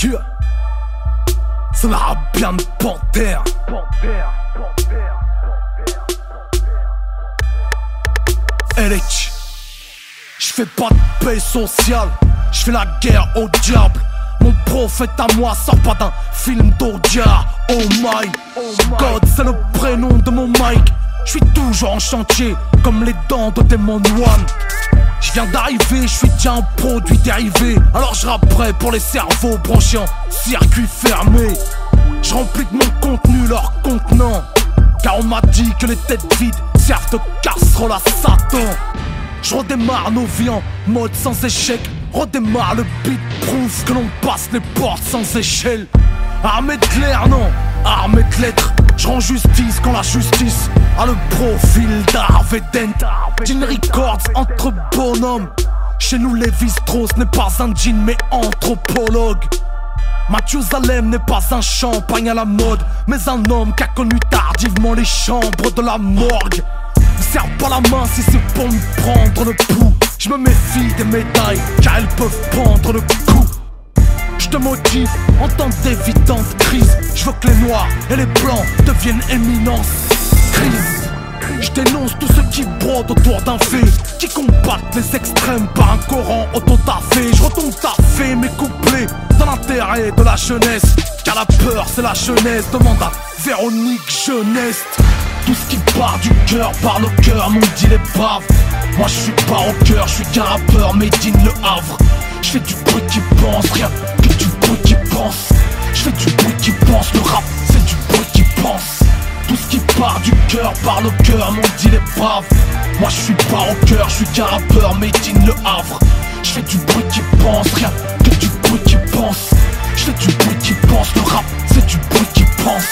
Yeah. C'est la rap bien de panthère. LH, j'fais pas de paix sociale, j'fais la guerre au diable. Mon prophète à moi sort pas d'un film d'Odia. Oh my God, c'est le prénom de mon mic. J'suis toujours en chantier, comme les dents de Demon One. J'viens d'arriver, j'suis déjà un produit dérivé. Alors j'rapperai pour les cerveaux branchés en circuit fermé. J'remplis de mon contenu leur contenant, car on m'a dit que les têtes vides servent de casserole à Satan. J'redémarre nos vies en mode sans échec. Redémarre le beat, prouve que l'on passe les portes sans échelle. Armé de l'air, non, armé de lettres. J'rends justice quand la justice a le profil d'Harvey Dent. Jean Records entre bonhommes. Chez nous Lévi-Strauss n'est pas un jean mais anthropologue. Mathusalem n'est pas un champagne à la mode, mais un homme qui a connu tardivement les chambres de la morgue. Me serre pas la main si c'est pour me prendre le pouls. Je me méfie des médailles car elles peuvent prendre le coup. Je te motive en temps d'évidente crise. Je veux que les noirs et les blancs deviennent éminence. Crise. Je dénonce tous ceux qui brodent autour d'un fait, qui combattent les extrêmes par un Coran auto-taffé. Je retombe taffé mes couplets dans l'intérêt de la jeunesse, car la peur c'est la jeunesse. Demande à Véronique Jeunesse. Tout ce qui part du cœur par le cœur, m'ont dit les braves. Moi je suis pas au cœur, je suis qu'un rappeur made in Le Havre. Je fais du bruit qui pense, rien que du bruit qui pense. Je fais du bruit qui pense, le rap c'est du bruit qui pense. Tout ce qui part du cœur par le cœur, m'ont dit les braves. Moi je suis pas au cœur, je suis qu'un rappeur made in Le Havre. Je fais du bruit qui pense, rien que du bruit qui pense. Je fais du bruit qui pense, le rap c'est du bruit qui pense.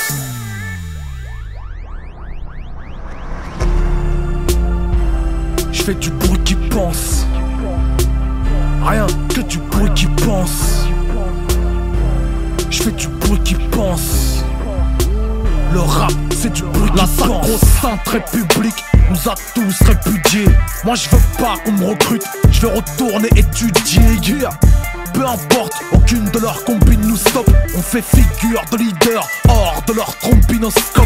Je fais du bruit qui pense, rien que du bruit qui pense. Je fais du bruit qui pense. Le rap c'est du bruit qui pense. La sacro-sainte république nous a tous répudiés. Moi je veux pas qu'on me recrute, je veux retourner étudier. Yeah. Peu importe, aucune de leurs combines nous stoppe. On fait figure de leader hors de leur trombinoscope.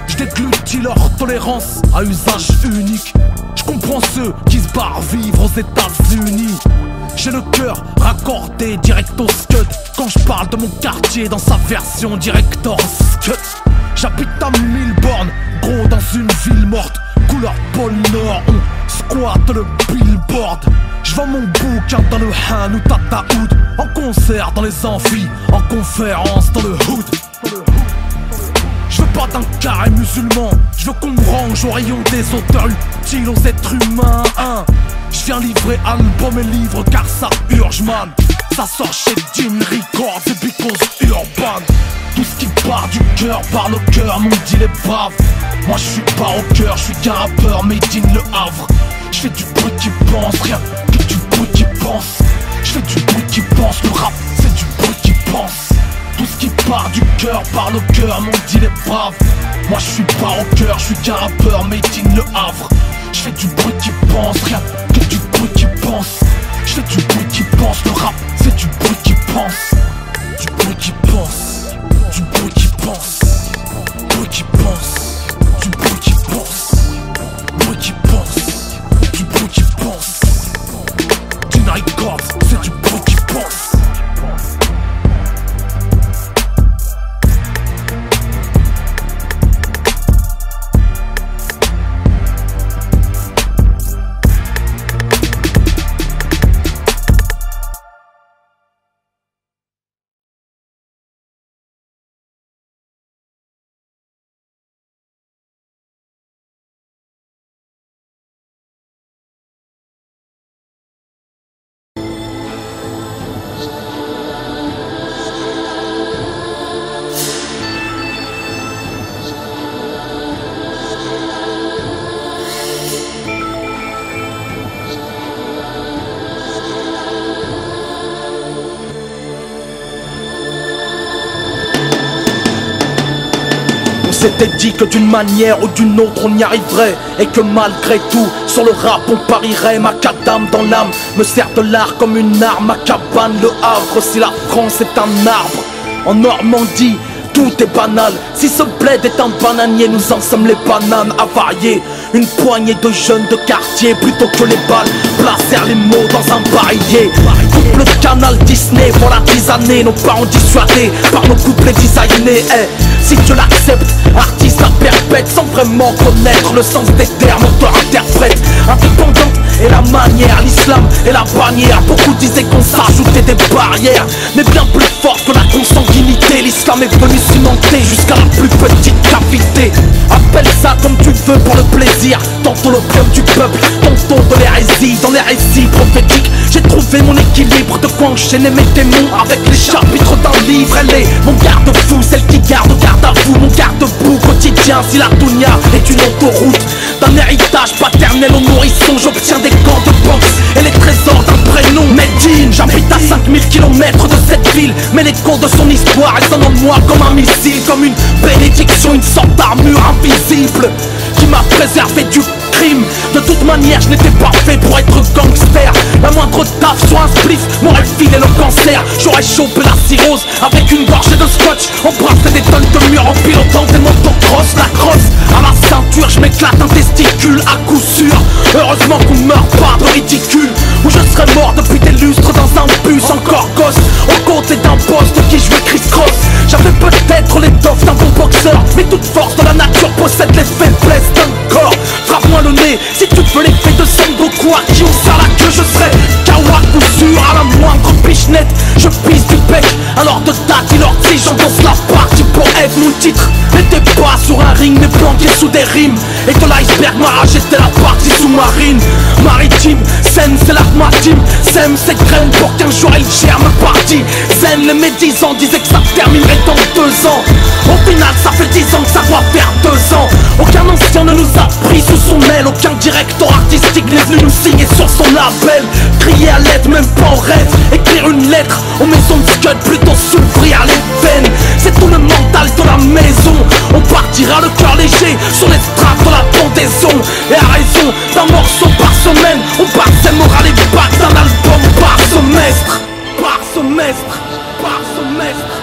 Je déglutis leur tolérance à usage unique. Je comprends ceux qui se barrent vivre aux États-Unis. J'ai le cœur raccordé direct au scud quand je parle de mon quartier dans sa version director's cut. J'habite à 1000 bornes, gros dans une ville morte. Couleur pôle Nord, on squatte le billboard. Je vends mon bouquin dans le Han ou Tataoud. En concert dans les amphis, en conférence dans le hood. Je veux pas d'un carré musulman, je veux qu'on me range au rayon des auteurs utiles aux êtres humains. Je viens livrer album et livres car ça urge man. Ça sort chez Jean Records et because Urban. Tout ce qui part du cœur par le cœur, m'ont dit les braves. Moi je suis pas au cœur, je suis qu'un rappeur made in Le Havre. Je fais du bruit qui pense, rien que du bruit qui pense. Je fais du bruit qui pense, le rap c'est du bruit qui pense. Tout ce qui part du cœur par le cœur, m'ont dit les braves. Moi je suis pas au cœur, je suis qu'un rappeur made in Le Havre. Je fais du bruit qui pense, rien que du bruit qui pense. Je fais du bruit qui pense, le rap c'est du bruit qui pense. Du bruit qui pense, du bruit qui pense, bruit qui pense, du bruit qui pense, bruit qui pense, du bruit qui pense. Jean Records, c'est du bruit qui pense. s'était dit que d'une manière ou d'une autre on y arriverait, et que malgré tout, sur le rap on parierait. Ma cadame dans l'âme me sert de l'art comme une arme. Ma cabane, le Havre, si la France est un arbre. En Normandie, tout est banal. Si ce bled est un bananier, nous en sommes les bananes avariées. Une poignée de jeunes de quartier, plutôt que les balles, placèrent les mots dans un barillet. Coupe le canal Disney pour la tisaner. Nos parents dissuadés par nos couplets designés. Si tu l'acceptes, artiste à perpète, sans vraiment connaître le sens des termes, auteur-interprète. Indépendante et la manière, l'islam et la bannière. Beaucoup disaient qu'on s'ajoutait des barrières, mais bien plus forte que la consanguinité. L'islam est venu cimenter jusqu'à la plus petite cavité. Appelle ça comme tu veux pour le plaisir, tantôt l'opium du peuple, tantôt de l'hérésie. Dans les récits prophétiques, j'ai trouvé mon équilibre, de quoi enchaîner mes démons avec les chapitres d'un livre. Elle est mon garde-fou, celle qui garde à vous, mon garde-boue quotidien. Si la dunya est une autoroute d'un héritage paternel au nourrisson, j'obtiens des gants de boxe et les trésors d'un prénom. Medine, j'habite à 5000 km de cette ville, mais l'écho de son histoire résonne en moi comme un missile, comme une bénédiction, une sorte d'armure invisible qui m'a préservé du crime. De toute manière, je n'étais pas fait pour être gangster. La moindre taf sur un spliff m'aurait filé le cancer. J'aurais chopé la cirrhose avec une gorgée de scotch, embrassé des tonnes de murs en pilotant des motocross. La crosse à la ceinture, je m'éclate un testicule à coup sûr. Heureusement qu'on meurt pas de ridicule, ou je serais mort depuis des lustres dans un bus encore gosse, aux côtés d'un boss de qui je vais criss-cross. J'avais peut-être l'étoffe d'un bon boxeur, mais toute force de la nature possède les faiblesses d'un corps. Frappe-moi le nez si tu veux l'effet de Son Goku à qui on serre la queue. Je serai kawa coup sûr à la moindre pichenette. Je pisse du bec alors de Daddy l'ortie. J'endosse la partie pour être mon titre. N'était pas sur un ring mais planqué sous des rimes, et que l'iceberg m'a était la partie sous-marine. Maritime, Zen c'est l'armatime. Sème ses graines pour qu'un jour elle germe partie. Zen les médisants disaient que ça terminerait dans 2 ans. Au final ça fait 10 ans que ça doit faire 2 ans. Aucun ancien ne nous a pris sous son aile, aucun directeur artistique n'est venu nous signer sur son label. Crier à l'aide, même pas en rêve. Écrire une lettre aux maisons de scud, plutôt s'ouvrir les veines. C'est tout le mental de la maison. On partira le cœur léger sur les strates de la pendaison. Et à raison d'un morceau par semaine, on parsème moral et bac d'un album par semestre. Par semestre, par semestre.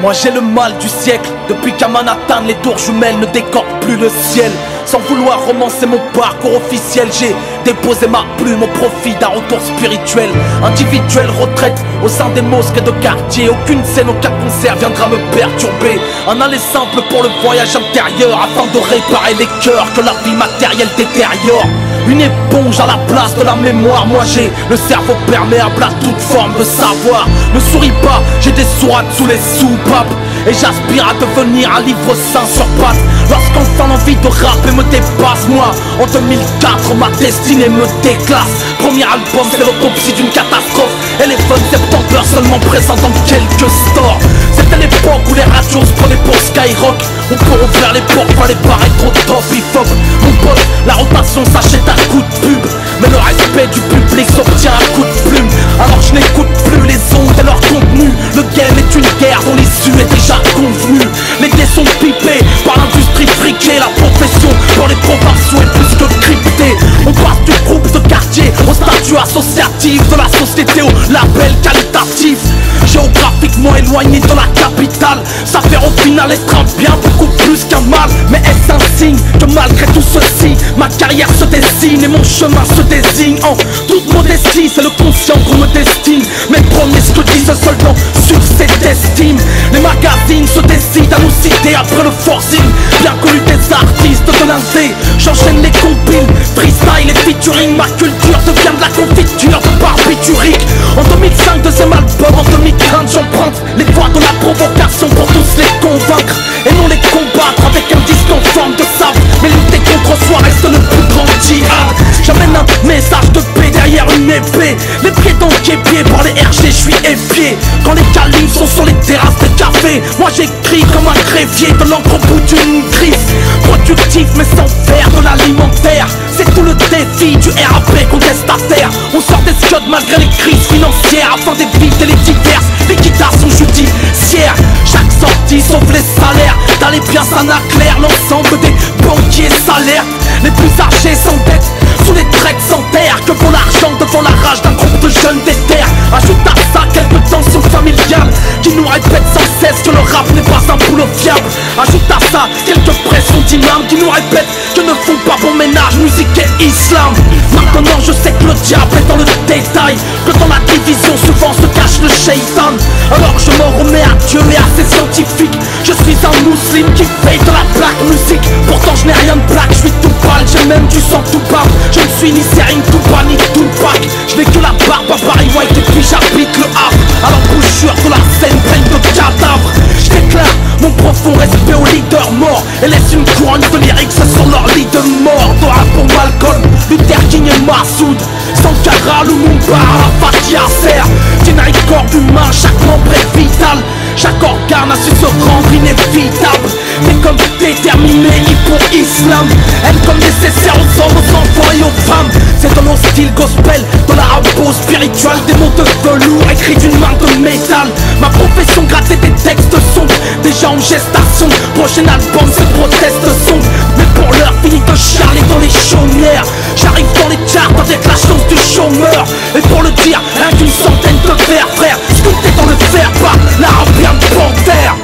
Moi j'ai le mal du siècle, depuis qu'à Manhattan les tours jumelles ne décorent plus le ciel. Sans vouloir romancer mon parcours officiel, j'ai déposé ma plume au profit d'un retour spirituel. Individuelle retraite au sein des mosquées de quartier. Aucune scène, aucun concert viendra me perturber. Un aller simple pour le voyage intérieur, afin de réparer les cœurs que la vie matérielle détériore. Une éponge à la place de la mémoire. Moi j'ai le cerveau perméable à toute forme de savoir. Ne souris pas, j'ai des sourates sous les soupapes, et j'aspire à devenir un livre saint sur pattes. Lorsqu'enfin l'envie de rapper me dépasse, moi en 2004 ma destinée me déclasse. Premier album c'est l'autopsie d'une catastrophe, et les fun septembre seulement présents dans quelques stores. C'était l'époque où les radios se prenaient pour Skyrock. On peut ouvrir les portes, fallait paraître au top hip-hop. Mon pote, la rotation s'achète à coup de pub, mais le respect du public s'obtient à coup de plume. Alors je n'écoute plus les ondes et leur contenu. Le game est une guerre dont l'issue est déjà convenue. Les dés sont pipés par l'industrie friquée. La profession pour les provinciaux est plus que cryptée. On passe du groupe de quartier au statut associatif, de la société au label qualitatif. Géographiquement éloigné de la capitale, ça fait au final être un bien beaucoup plus qu'un mal. Mais est-ce un signe que malgré tout ceci, ma carrière se dessine et mon chemin se désigne en toute modestie? C'est le conscient qu'on me destine. Mes premiers ce que disent seulement sur cette estime. Les magazines se décident à nous citer après le forcing. Bien connu des artistes de l'indé, j'enchaîne les compiles, freestyle et featuring. Ma culture devient de la confiture de barbiturique. En 2005 deuxième album, en 2015 j'emprunte les voies de la provocation pour tous les convaincre et non les combattre avec un disque en forme de sable. Mais lutter contre soi reste le plus grand djihad. J'amène un message de paix derrière une épée, les pieds dans le képier par les RG, je suis épié. Quand les calibres sont sur les terrasses des cafés, moi j'écris comme un greffier de l'encre au bout d'une griffe. Productif mais sans faire de l'alimentaire, c'est tout le défi du RAP contestataire. On sort des scuds malgré les crises financières, afin d'éviter les diverses liquidations judiciaires. Chaque sortie sauf les salaires, dans les biens ça n'acclaire l'ensemble des banquiers salaires. Les plus âgés s'endettent sous les traites sans terre, que pour l'argent devant la rage d'un groupe de jeunes déter. Ajoute à ça quelques tensions familiales qui nous répètent sans cesse que le rap n'est pas un boulot fiable. Ajoute à ça quelques pressions d'imams qui nous répètent que ne font pas bon ménage musique et islam. Maintenant je sais que le diable est dans le détail, que dans la division souvent se cache le shaitan. Alors je m'en remets à Dieu et à ses scientifiques. Je suis un musulman qui fait de la black musique. Pourtant je n'ai rien de black, je suis tout pâle, j'ai même du sang tout bas. Je ne suis ni Serine Touba ni Tupac, je n'ai que la barbe à Barry White et puis j'habite le Havre. À l'embouchure de la scène pleine de cadavres, je déclare mon profond respect aux leaders morts et laisse une couronne de lyrics sur leur lit de mort. Dora pour Malcolm, Luther King et Massoud, Sankara, Lumumba, Arafat, Yasser. D'une corps humain, chaque membre est vital, chaque organe a su se rendre inévitable. Mais comme déterminé, hippo islam, aime comme nécessaire aux hommes, aux enfants et aux femmes. C'est dans nos styles gospel, dans la rabo spirituelle, des mots de velours écrits d'une main de métal. Ma profession, gratter des textes sombres, déjà en gestation. Prochain album, c'est proteste sombre. Mais pour l'heure, fini de charler dans les chaumières. J'arrive dans les charts avec la chance du chômeur. Et pour le dire, rien qu'une centaine de vers, frère, sculpté dans le fer par l'arabien de Panthère.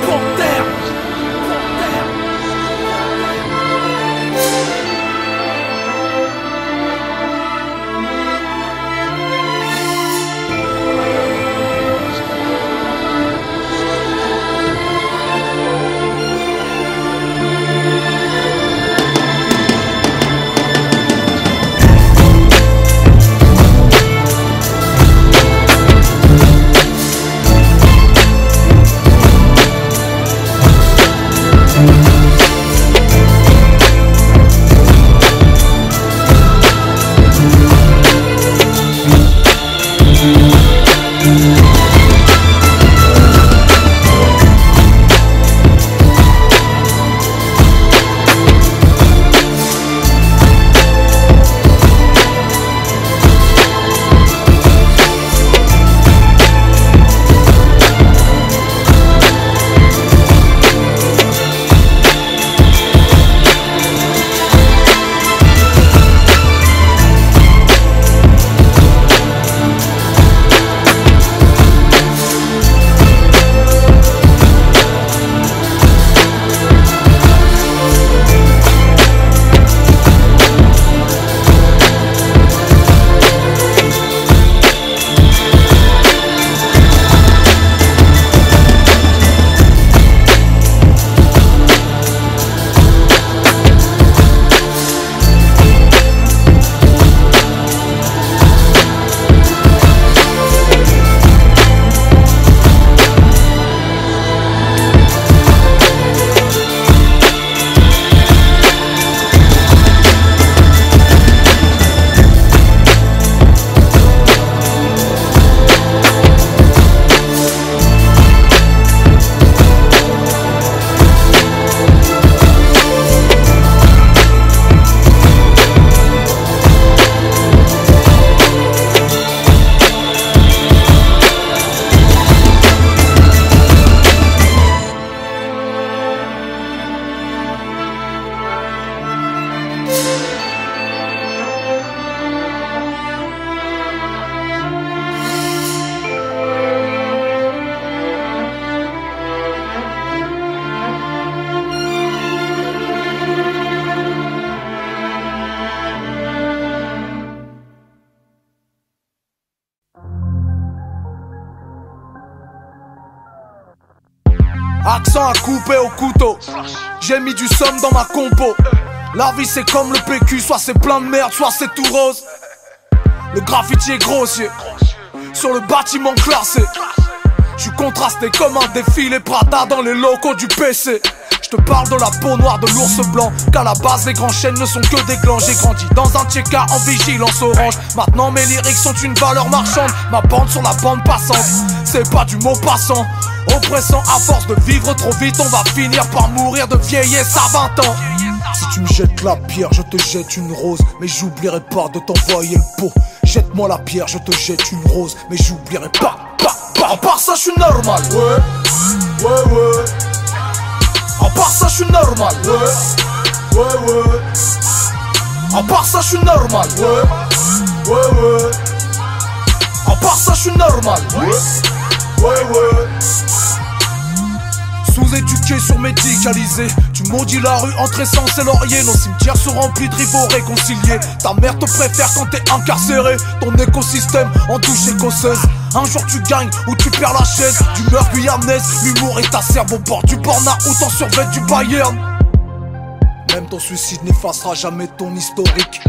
Panthère. Accent à couper au couteau. J'ai mis du somme dans ma compo. La vie c'est comme le PQ, soit c'est plein de merde, soit c'est tout rose. Le graffiti est grossier sur le bâtiment classé. Je suis contrasté comme un défilé Prada dans les locaux du PC. Je te parle de la peau noire de l'ours blanc, qu'à la base les grands chênes ne sont que des glands. J'ai grandi dans un tchéka en vigilance orange. Maintenant mes lyriques sont une valeur marchande. Ma bande sur la bande passante, c'est pas du mot passant. Oppressant à force de vivre trop vite, on va finir par mourir de vieillesse à 20 ans. Si tu me jettes la pierre, je te jette une rose, mais j'oublierai pas de t'envoyer le pot. Jette-moi la pierre, je te jette une rose, mais j'oublierai pas. À part ça, je suis normal. Ouais. À part ça, je suis normal. Ouais. À part ça, je suis normal. Ouais. À part ça, je suis normal. Ouais. Sous-éduqué, surmédicalisé, tu maudis la rue entre essence et laurier. Nos cimetières sont remplis de rivaux réconciliés. Ta mère te préfère quand t'es incarcéré. Ton écosystème en douche écossaise. Un jour tu gagnes ou tu perds la chaise. D'humeur guyanaise, l'humour est ta serbe au bord du burn-out en survêt du Bayern. Même ton suicide n'effacera jamais ton historique.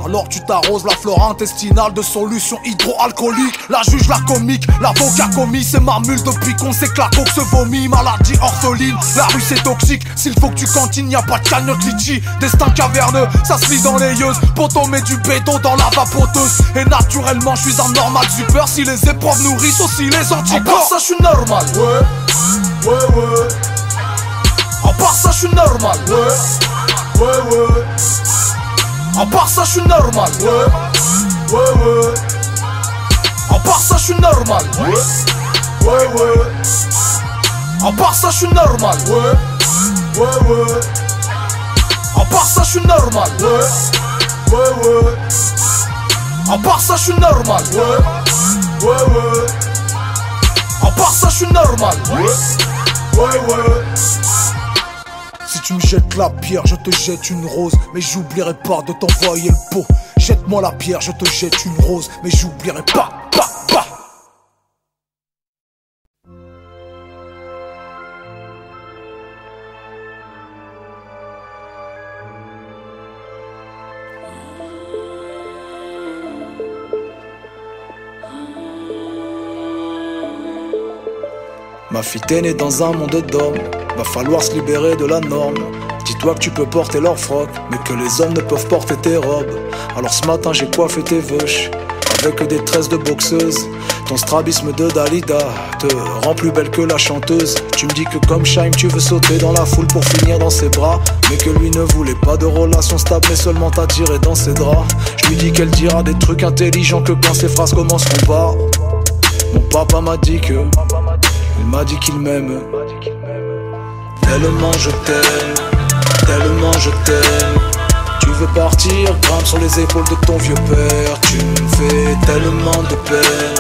Alors tu t'arroses la flore intestinale de solutions hydroalcooliques. La juge, la comique, l'avocat commis, c'est ma mule depuis qu'on sait que la coke se vomit. Maladie orpheline, la rue c'est toxique. S'il faut que tu cantines, y'a pas de cagnotte litchi. Destin caverneux, ça se lit dans les yeux. Poto met du béton dans la vapoteuse. Et naturellement je suis un normal super. Si les épreuves nourrissent aussi les anticorps. À part ça je suis normal. Ouais. À part ça je suis normal. Ouais. À part ça, je suis normal. Ouais. À part ça, je suis normal. Ouais. À part ça, je suis normal. Ouais. À part ça, je suis normal. Ouais. À part ça, je suis normal. Ouais. À part ça, je suis normal. Ouais. Si tu me jettes la pierre, je te jette une rose, mais j'oublierai pas de t'envoyer le pot. Jette-moi la pierre, je te jette une rose, mais j'oublierai pas. Ma fille t'es née dans un monde d'hommes, va falloir se libérer de la norme. Dis-toi que tu peux porter leur froc, mais que les hommes ne peuvent porter tes robes. Alors ce matin j'ai coiffé tes veuches avec des tresses de boxeuse. Ton strabisme de Dalida te rend plus belle que la chanteuse. Tu me dis que comme Shaim tu veux sauter dans la foule pour finir dans ses bras, mais que lui ne voulait pas de relation stable mais seulement t'attirer dans ses draps. Je lui dis qu'elle dira des trucs intelligents que quand ses phrases commenceront par mon papa m'a dit que il m'a dit qu'il m'aime. Tellement je t'aime, tellement je t'aime. Tu veux partir, grimpe sur les épaules de ton vieux père. Tu me fais tellement de peine,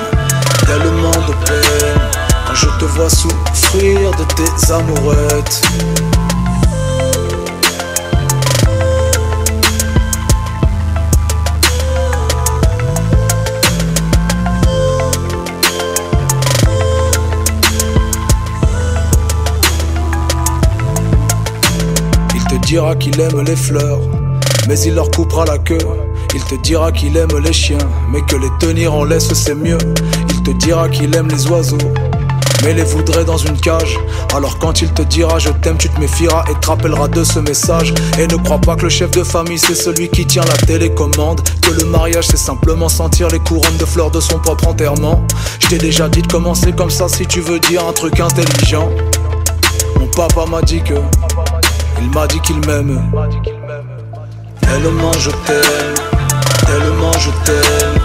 tellement de peine. Quand je te vois souffrir de tes amourettes. Il te dira qu'il aime les fleurs, mais il leur coupera la queue. Il te dira qu'il aime les chiens, mais que les tenir en laisse c'est mieux. Il te dira qu'il aime les oiseaux, mais les voudrait dans une cage. Alors quand il te dira je t'aime, tu te méfieras et te rappelleras de ce message. Et ne crois pas que le chef de famille c'est celui qui tient la télécommande, que le mariage c'est simplement sentir les couronnes de fleurs de son propre enterrement. Je t'ai déjà dit de commencer comme ça si tu veux dire un truc intelligent. Mon papa m'a dit que il m'a dit qu'il m'aime. Tellement je t'aime, tellement je t'aime.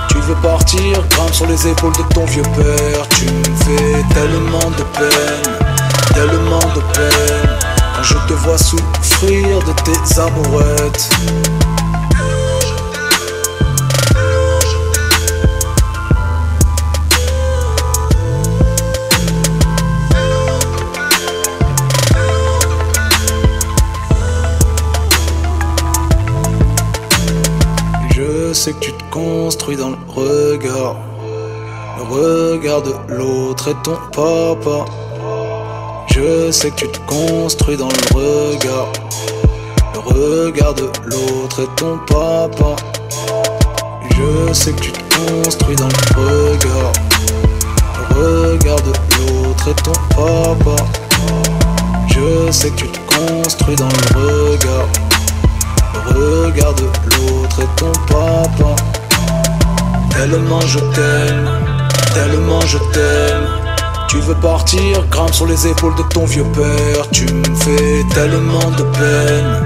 Tu veux partir, grimpe sur les épaules de ton vieux père. Tu me fais tellement de peine, tellement de peine. Quand je te vois souffrir de tes amourettes. Je sais que tu te construis dans le regard de l'autre et ton papa. Je sais que tu te construis dans le regard de l'autre et ton papa. Je sais que tu te construis dans le Regarde l'autre et ton papa. Je sais que tu te construis dans le regard. Regarde l'autre et ton papa. Tellement je t'aime, tellement je t'aime. Tu veux partir, grimpe sur les épaules de ton vieux père. Tu me fais tellement de peine,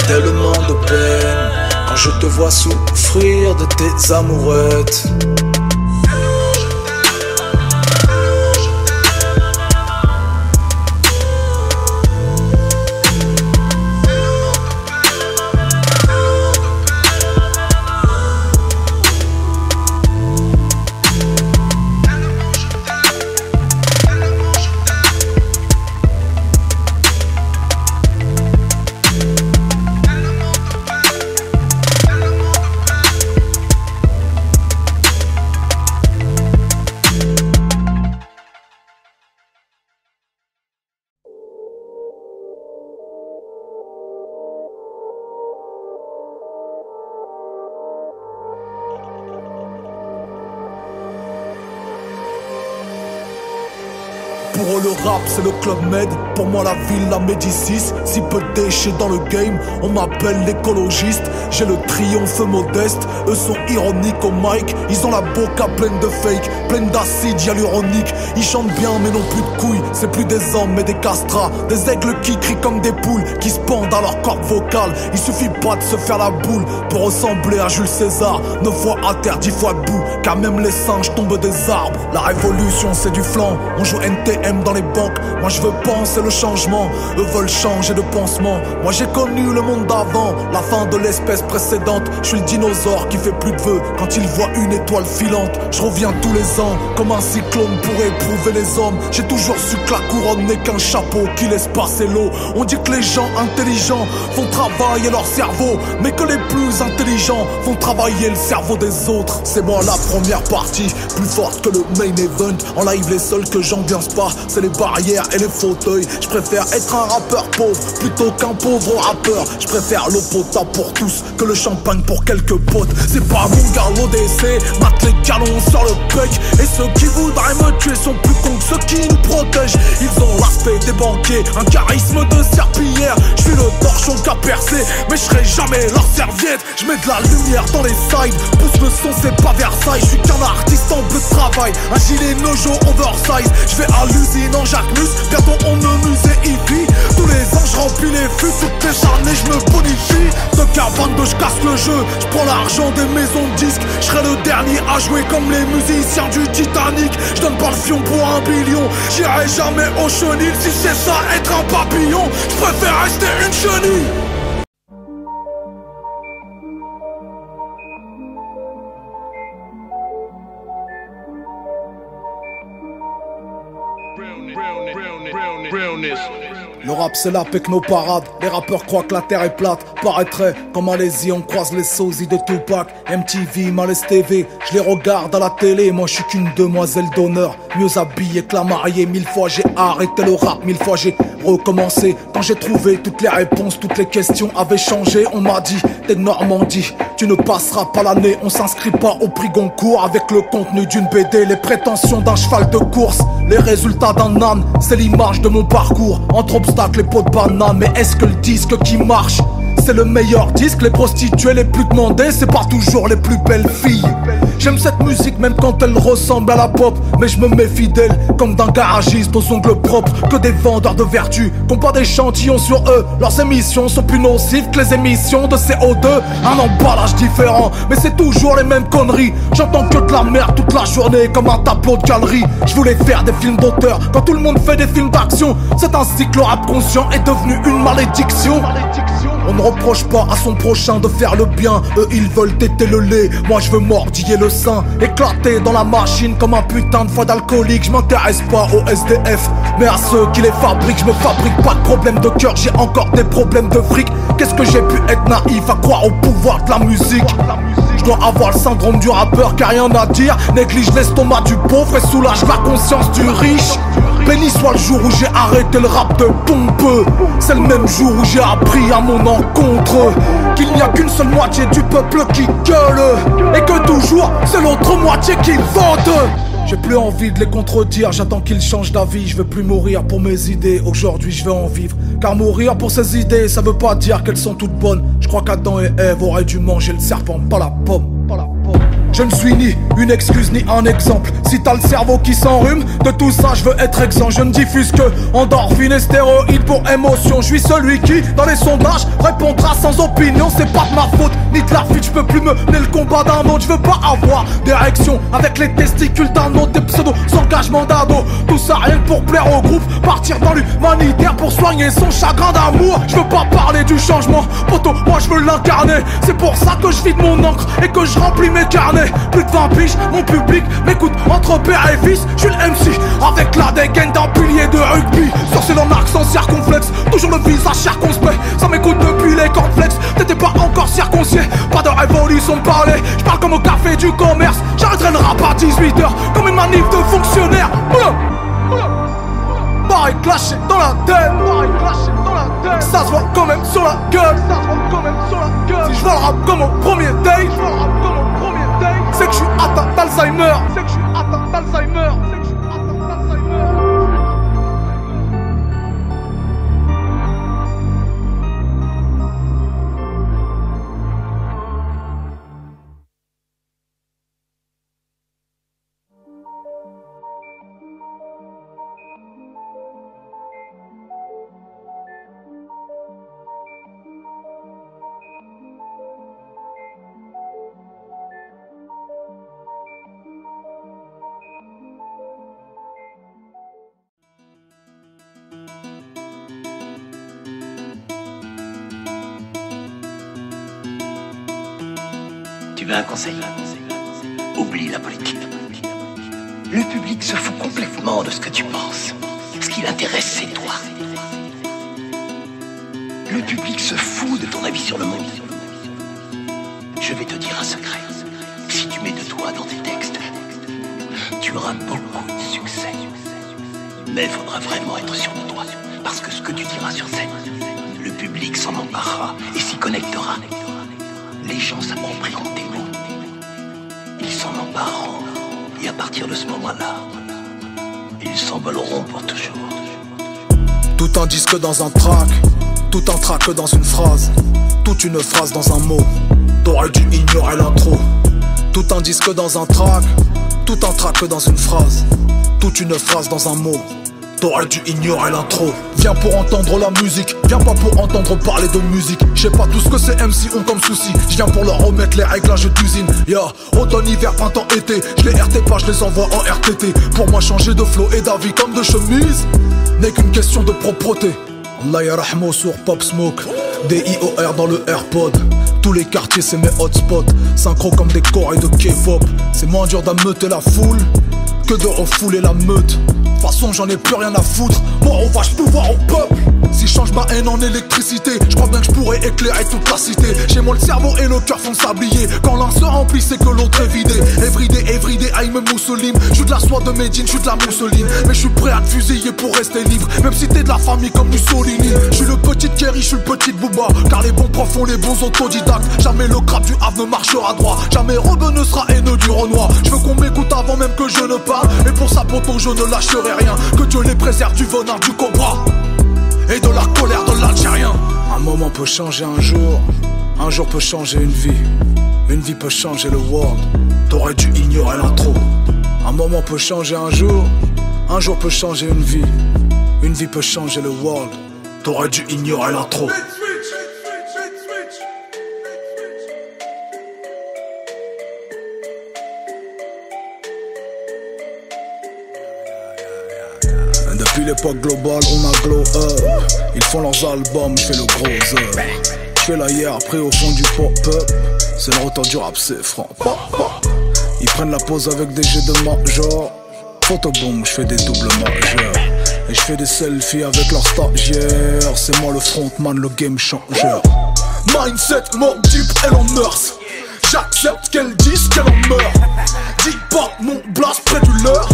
tellement de peine. Quand je te vois souffrir de tes amourettes. Pour eux le rap c'est le club med, pour moi la ville la Médicis. Si peu de déchets dans le game, on m'appelle l'écologiste. J'ai le triomphe modeste, eux sont ironiques au mic. Ils ont la boca pleine de fake, pleine d'acide hyaluronique. Ils chantent bien mais n'ont plus de couilles, c'est plus des hommes mais des castrats. Des aigles qui crient comme des poules, qui se pendent à leur corde vocale. Il suffit pas de se faire la boule pour ressembler à Jules César. 9 fois à terre, 10 fois debout, car même les singes tombent des arbres. La révolution c'est du flanc, on joue NTM dans les banques. Moi je veux penser le changement, eux veulent changer de pansement. Moi j'ai connu le monde d'avant, la fin de l'espèce précédente. Je suis le dinosaure qui fait plus de vœux quand il voit une étoile filante. Je reviens tous les ans comme un cyclone pour éprouver les hommes. J'ai toujours su que la couronne n'est qu'un chapeau qui laisse passer l'eau. On dit que les gens intelligents font travailler leur cerveau, mais que les plus intelligents font travailler le cerveau des autres. C'est moi la première partie, plus forte que le main event. En live les seuls que j'ambiance pas, c'est les barrières et les fauteuils. Je préfère être un rappeur pauvre plutôt qu'un pauvre rappeur. Je préfère l'eau potable pour tous que le champagne pour quelques potes. C'est pas mon gars l'ODC, mate les canons sur le bec. Et ceux qui voudraient me tuer sont plus cons que ceux qui nous protègent. Ils ont l'aspect des banquiers, un charisme de serpillière. Je suis le torchon qu'a percé, mais je serai jamais leur serviette. Je mets de la lumière dans les sides, pousse le son c'est pas Versailles. Je suis qu'un artiste en bleu de travail, un gilet Nojo oversize. Je vais à l'usine en Jacquemus, bientôt on me muséifie. Tous les ans je remplis les fûts, toutes les années je me bonifie. De 42 je casse le jeu, je prends l'argent des maisons de disques. Je serai le dernier à jouer comme les musiciens du Titanic. Je donne pas le fion pour 1 billion, j'irai jamais au chenil. Si c'est ça être un papillon, je préfère rester une chenille. Le rap c'est la parade. Les rappeurs croient que la terre est plate. Paraîtrait qu'en Malaisie on croise les sosies de Tupac. MTV, Malaise TV, je les regarde à la télé. Moi je suis qu'une demoiselle d'honneur, mieux habillée que la mariée. 1000 fois j'ai arrêté le rap, 1000 fois j'ai recommencé. Quand j'ai trouvé toutes les réponses, toutes les questions avaient changé. On m'a dit, t'es de Normandie, tu ne passeras pas l'année. On s'inscrit pas au prix Goncourt avec le contenu d'une BD. Les prétentions d'un cheval de course, les résultats d'un âne, c'est l'image de mon parcours. Entre obstacles et pots de banane, mais est-ce que le disque qui marche c'est le meilleur disque? Les prostituées les plus demandées, c'est pas toujours les plus belles filles. J'aime cette musique même quand elle ressemble à la pop, mais je me méfie d'elle comme d'un garagiste aux ongles propres. Que des vendeurs de vertu, qu'ont pas d'échantillons sur eux. Leurs émissions sont plus nocives que les émissions de CO2. Un emballage différent, mais c'est toujours les mêmes conneries. J'entends que de la merde toute la journée comme un tableau de galerie. Je voulais faire des films d'auteur quand tout le monde fait des films d'action. C'est ainsi que le rap conscient est devenu une malédiction. On ne reproche pas à son prochain de faire le bien. Eux ils veulent téter le lait, moi je veux mordiller le sein. Éclater dans la machine comme un putain de foie d'alcoolique. Je m'intéresse pas aux SDF, mais à ceux qui les fabriquent. Je me fabrique pas de problème de cœur, j'ai encore des problèmes de fric. Qu'est-ce que j'ai pu être naïf à croire au pouvoir de la musique. Je dois avoir le syndrome du rappeur car rien à dire. Néglige l'estomac du pauvre et soulage la conscience du riche. Béni soit le jour où j'ai arrêté le rap de pompe. C'est le même jour où j'ai appris à mon encontre qu'il n'y a qu'une seule moitié du peuple qui gueule, et que toujours c'est l'autre moitié qui vote. J'ai plus envie de les contredire, j'attends qu'ils changent d'avis. Je veux plus mourir pour mes idées, aujourd'hui je veux en vivre. Car mourir pour ces idées, ça veut pas dire qu'elles sont toutes bonnes. Je crois qu'Adam et Ève auraient dû manger le serpent, pas la pomme. Je ne suis ni une excuse ni un exemple. Si t'as le cerveau qui s'enrhume, de tout ça je veux être exempt. Je ne diffuse que endorphine et stéroïdes pour émotion. Je suis celui qui, dans les sondages, répondra sans opinion. C'est pas de ma faute, ni de la fuite. Je peux plus mener le combat d'un autre. Je veux pas avoir d'érection avec les testicules d'un autre. Des pseudos, engagement d'ado. Tout ça rien que pour plaire au groupe. Partir dans l'humanitaire pour soigner son chagrin d'amour. Je veux pas parler du changement, poto, moi je veux l'incarner. C'est pour ça que je vide mon encre et que je remplis mes carnets. Plus de 20 piges, mon public m'écoute entre père et fils. Je suis le MC avec la dégaine d'un pilier de rugby. Sorcier en arc sans circonflexe, toujours le visage circonspect. Ça m'écoute depuis les cornflakes, t'étais pas encore circoncié. Pas de révolution de parler, je parle comme au café du commerce. J'arrêterai le rap à 18h comme une manif de fonctionnaires. Pareil clashé dans la tête, ça se voit quand même sur la gueule. Si je vois le rap comme au premier date, c'est que je suis atteint d'Alzheimer. Tu veux un conseil? Oublie la politique. Le public se fout complètement de ce que tu penses. Ce qui l'intéresse, c'est toi. Le public se fout de ton avis sur le monde. Je vais te dire un secret. Si tu mets de toi dans tes textes, tu auras beaucoup de succès. Mais il faudra vraiment être sûr de toi. Parce que ce que tu diras sur scène, le public s'en emparera et s'y connectera. Les gens s'approprieront tes mots. Ils s'en empareront. Et à partir de ce moment-là, ils s'envoleront pour toujours. Tout un disque dans un track, tout un track dans une phrase, toute une phrase dans un mot. T'aurais dû ignorer l'intro. Tout un disque dans un track, tout un track dans une phrase, toute une phrase dans un mot. T'aurais dû ignorer l'intro. Viens pour entendre la musique, viens pas pour entendre parler de musique. Je sais pas tout ce que ces MC ont comme souci. Je viens pour leur remettre les réglages d'usine. Automne, hiver, printemps, été. Je les RT pas, je les envoie en RTT. Pour moi changer de flow et d'avis comme de chemise n'est qu'une question de propreté. Allah yarahmo sur Pop Smoke, DIOR dans le AirPod. Tous les quartiers c'est mes hotspots, synchro comme des corps et de K-pop. C'est moins dur d'ameuter la foule que de refouler la meute. De toute façon j'en ai plus rien à foutre, moi on vache pouvoir au peuple. Si je change ma haine en électricité, je crois bien que je pourrais éclairer toute la cité. Chez moi le cerveau et le cœur font sablier. Quand l'un se remplit c'est que l'autre est vidé. Everyday, I'm mousseline. Je suis de la soie de Médine, je suis de la mousseline. Mais je suis prêt à te fusiller pour rester libre. Même si t'es de la famille comme Mussolini. Je suis le petit Kerry, je suis le petit Booba. Car les bons profs font les bons autodidactes. Jamais le crap du Havre ne marchera droit. Jamais Robin ne sera haineux du Renoir. Je veux qu'on m'écoute avant même que je ne parle. Et pour ça poto je ne lâcherai rien. Que Dieu les préserve du venin du cobra et de la colère de l'Algérien. Un moment peut changer un jour peut changer une vie peut changer le world. T'aurais dû ignorer l'intro. Un moment peut changer un jour peut changer une vie peut changer le world. T'aurais dû ignorer l'intro. Depuis l'époque globale, on a glow up. Ils font leurs albums, je fais le gros up. Je fais la hier, pris au fond du pop-up. C'est le retour du rap, c'est franc. Ils prennent la pause avec des jets de major. Photoboom, je fais des doubles majeurs. Et je fais des selfies avec leurs stagiaires. C'est moi le frontman, le game changer. Mindset, Mob Deep, Elon Musk. J'accepte qu'elles disent qu'elle en meurt. Dis pas mon blast près du leur.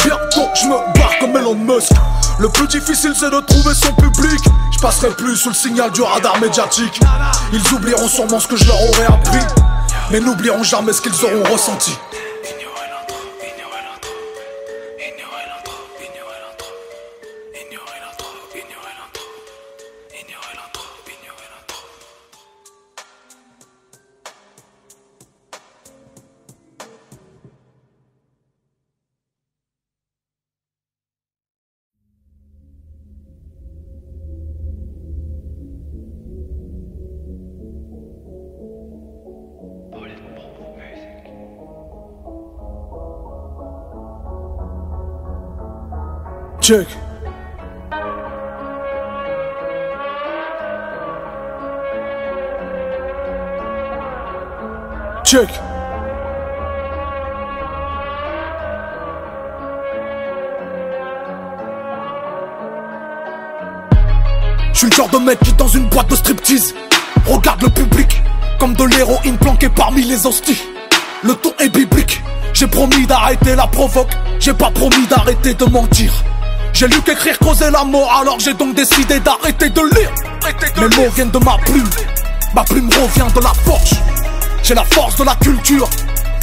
Bientôt je me barre comme Elon Musk. Le plus difficile c'est de trouver son public. Je passerai plus sous le signal du radar médiatique. Ils oublieront sûrement ce que je leur aurais appris, mais n'oublieront jamais ce qu'ils auront ressenti. Ignorez l'intro, ignorez l'intro. Check. Check. Je suis le genre de mec qui dans une boîte de striptease regarde le public comme de l'héroïne planquée parmi les hosties. Le ton est biblique. J'ai promis d'arrêter la provoque. J'ai pas promis d'arrêter de mentir. J'ai lu qu'écrire causait la mort, alors j'ai donc décidé d'arrêter de lire. Les mots viennent de ma plume. Ma plume revient de la forge. J'ai la force de la culture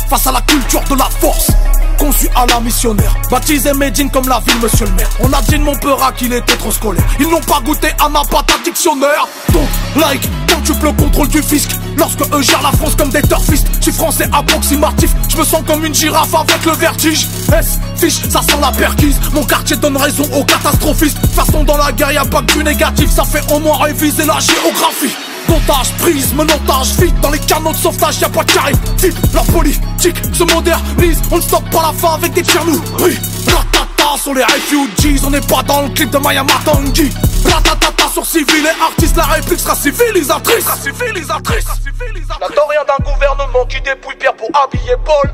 face à la culture de la force. Conçu à la missionnaire, baptisé Medine comme la ville monsieur le maire. On a dit de mon peur qu'il était trop scolaire. Ils n'ont pas goûté à ma pâte à dictionnaire. Donc like, quand tu peux le contrôle du fisc. Lorsque eux gèrent la France comme des turfistes. Je suis français approximatif, je me sens comme une girafe avec le vertige. S, fiche, ça sent la perquise. Mon quartier donne raison aux catastrophistes. De toute façon dans la guerre y'a pas que du négatif. Ça fait au moins réviser la géographie. Montage, prise, menottage, vite dans les canaux de sauvetage, y'a pas de carré. Vite, la politique se modernise. On ne stoppe pas la fin avec des tirs nous. Oui, ratata sur les refugees. On n'est pas dans le clip de Maya Matangi. Ratatata sur civil et artistes. La réplique sera civilisatrice. N'attends rien d'un gouvernement qui dépouille Pierre pour habiller Paul.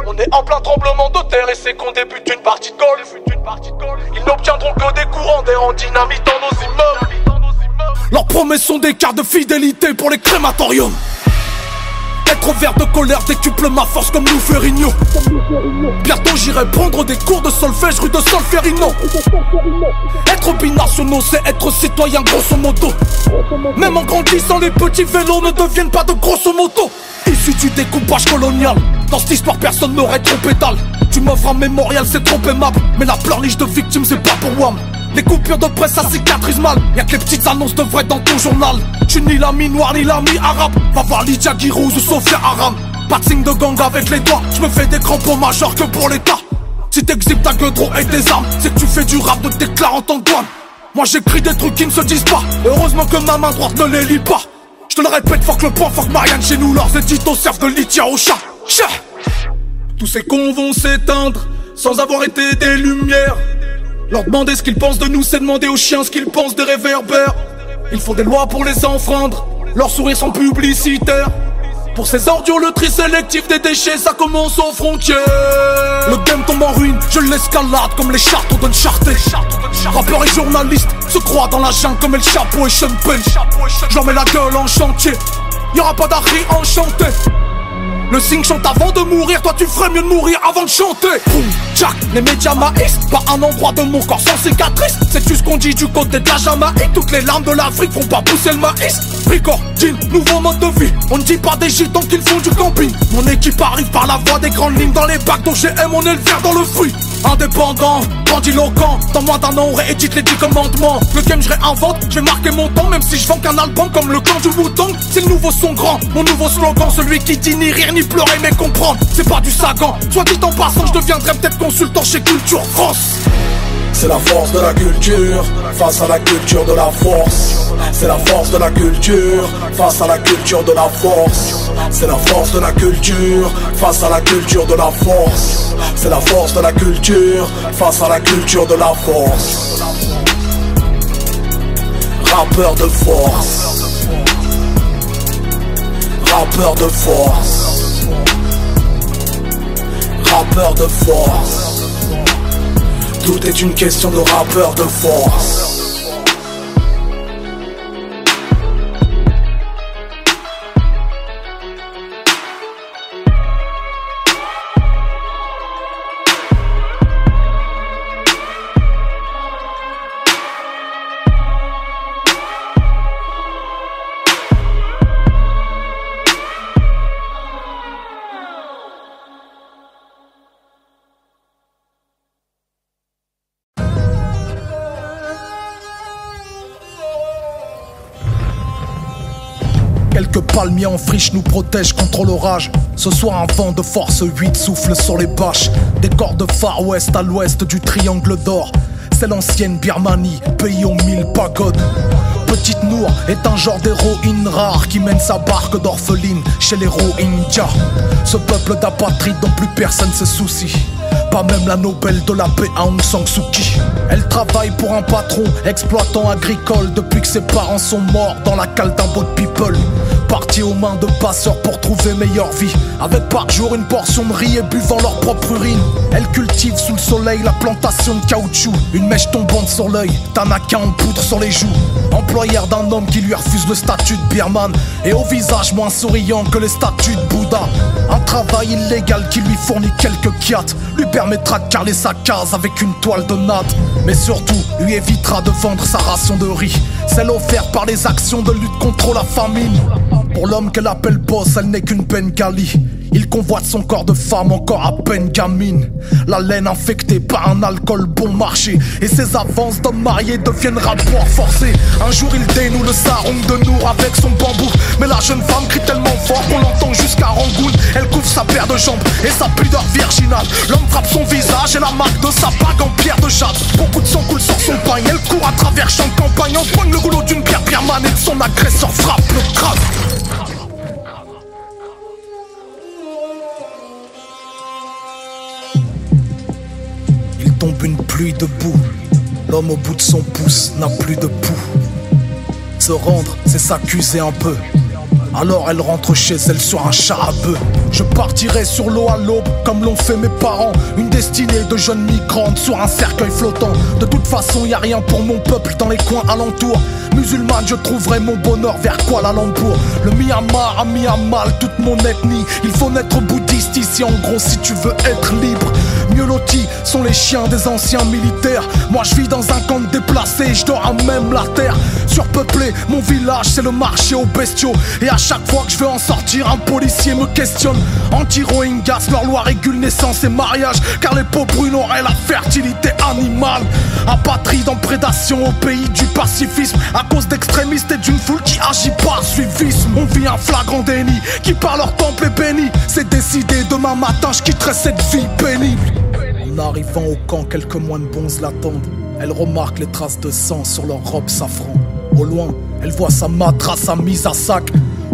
On est en plein tremblement de terre et c'est qu'on débute une partie de golf. Ils n'obtiendront que des courants d'air en dynamite dans nos immeubles. Leurs promesses sont des cartes de fidélité pour les crématoriums. Être vert de colère décuple ma force comme Lou Ferrigno. Bientôt j'irai prendre des cours de solfège rue de Solferino. Être binationaux c'est être citoyen grosso modo. Même en grandissant les petits vélos ne deviennent pas de grosso modo. Issu du découpage colonial, dans cette histoire personne n'aurait trop pétale. Tu m'offres un mémorial c'est trop aimable, mais la pleurniche de victimes c'est pas pour WAM. Les coupures de presse ça cicatrise mal. Y'a que les petites annonces de vrai dans ton journal. J'suis ni l'ami noir ni l'ami arabe. Va voir Lydia Girouz ou Sophia Aram. Pas de signe de gang avec les doigts. J'me fais des crampons majeurs que pour l'état. Si t'exhibes ta gueule trop et tes armes, c'est que tu fais du rap de déclarant en douane. Moi j'écris des trucs qui ne se disent pas. Heureusement que ma main droite ne les lit pas. J'te le répète, fuck le point, fuck Marianne. Chez nous leurs éditos servent de litière au chat. Tous ces cons vont s'éteindre sans avoir été des lumières. Leur demander ce qu'ils pensent de nous, c'est demander aux chiens ce qu'ils pensent des réverbères. Ils font des lois pour les enfreindre, leurs sourires sont publicitaires. Pour ces ordures, le tri sélectif des déchets, ça commence aux frontières. Le game tombe en ruine, je l'escalade comme les châteaux d'Uncharted. Rappeurs et journalistes se croient dans la jungle comme El Chapo et Sean Penn. J'en mets la gueule en chantier, y'aura pas d'Harry enchanté. Le signe chante avant de mourir, toi tu ferais mieux de mourir avant de chanter. Boum, Jack, les médias maïs, pas un endroit de mon corps sans cicatrice. Sais-tu ce qu'on dit du côté de la Jamaïque? Toutes les larmes de l'Afrique font pas pousser le maïs. Bricor, jean, nouveau mode de vie. On ne dit pas des gitans qu'ils font du camping. Mon équipe arrive par la voie des grandes lignes. Dans les bacs d'OGM, on est le vert dans le fruit. Indépendant, grandiloquent. Dans moins d'un an on réédite les 10 commandements. Le game je réinvente, je vais marquer mon temps. Même si je vends qu'un album comme le clan du Wu-Tang. C'est le nouveau son grand, mon nouveau slogan. Celui qui dit ni rire ni pleurer mais comprendre. C'est pas du Sagan, soit dit en passant je deviendrai peut-être consultant chez Culture France. C'est la force de la culture face à la culture de la force. C'est la force de la culture face à la culture de la force. C'est la force de la culture face à la culture de la force. C'est la force de la culture face à la culture de la force. Rappeur de force. Rappeur de force. Rappeur de force. Tout est une question de rappeur de force. Quelques palmiers en friche nous protègent contre l'orage. Ce soir un vent de force 8 souffle sur les bâches. Des corps de Far West à l'ouest du triangle d'or. C'est l'ancienne Birmanie, pays aux 1000 pagodes. Petite Nour est un genre d'héroïne rare qui mène sa barque d'orpheline chez les Rohingyas. Ce peuple d'apatrides dont plus personne se soucie. pas même la Nobel de la paix à Aung San Suu Kyi. Elle travaille pour un patron, exploitant agricole, depuis que ses parents sont morts dans la cale d'un boat people. Partis aux mains de passeurs pour trouver meilleure vie, avec par jour une portion de riz et buvant leur propre urine. Elle cultive sous le soleil la plantation de caoutchouc, une mèche tombante sur l'œil, Tanaka en poudre sur les joues. Employeur d'un homme qui lui refuse le statut de birman, et au visage moins souriant que les statues de Bouddha. Un travail illégal qui lui fournit quelques kiats, lui permettra de carler sa case avec une toile de natte, mais surtout lui évitera de vendre sa ration de riz, celle offerte par les actions de lutte contre la famine. Pour l'homme qu'elle appelle boss, elle n'est qu'une bengali. Il convoite son corps de femme encore à peine gamine, la laine infectée par un alcool bon marché, et ses avances d'homme marié deviennent rapport forcé. Un jour il dénoue le sarong de Nour avec son bambou, mais la jeune femme crie tellement fort qu'on l'entend jusqu'à Rangoon. Elle couvre sa paire de jambes et sa pudeur virginale. L'homme frappe son visage et la marque de sa bague en pierre de jade. Beaucoup de sang coule sur son pagne, elle court à travers champs de campagne, empoigne le goulot d'une pierre birmane et de son agresseur frappe le crâne. Tombe une pluie de boue, l'homme au bout de son pouce n'a plus de pouls. Se rendre, c'est s'accuser un peu. Alors elle rentre chez elle sur un char à bœuf. Je partirai sur l'eau à l'aube comme l'ont fait mes parents, une destinée de jeunes migrantes sur un cercueil flottant. De toute façon y a rien pour mon peuple dans les coins alentours. Musulmane, je trouverai mon bonheur vers Kuala Lumpur. Le Myanmar a mis à mal toute mon ethnie. Il faut naître bouddhiste ici en gros si tu veux être libre. Mieux lotis sont les chiens des anciens militaires. Moi je vis dans un camp de déplacés, je dors à même la terre. Surpeuplé, mon village c'est le marché aux bestiaux. Et à chaque fois que je veux en sortir, un policier me questionne. Anti-Rohingyas, leur loi régule naissance et mariage, car les peaux brunes auraient la fertilité animale. Apatride en prédation au pays du pacifisme, à cause d'extrémistes et d'une foule qui agit par suivisme. On vit un flagrant déni, qui par leur temple est béni. C'est décidé, demain matin je quitterai cette vie pénible. En arrivant au camp, quelques moines bons l'attendent. Elle remarque les traces de sang sur leur robe safran. Au loin, elle voit sa matrasse à mise à sac.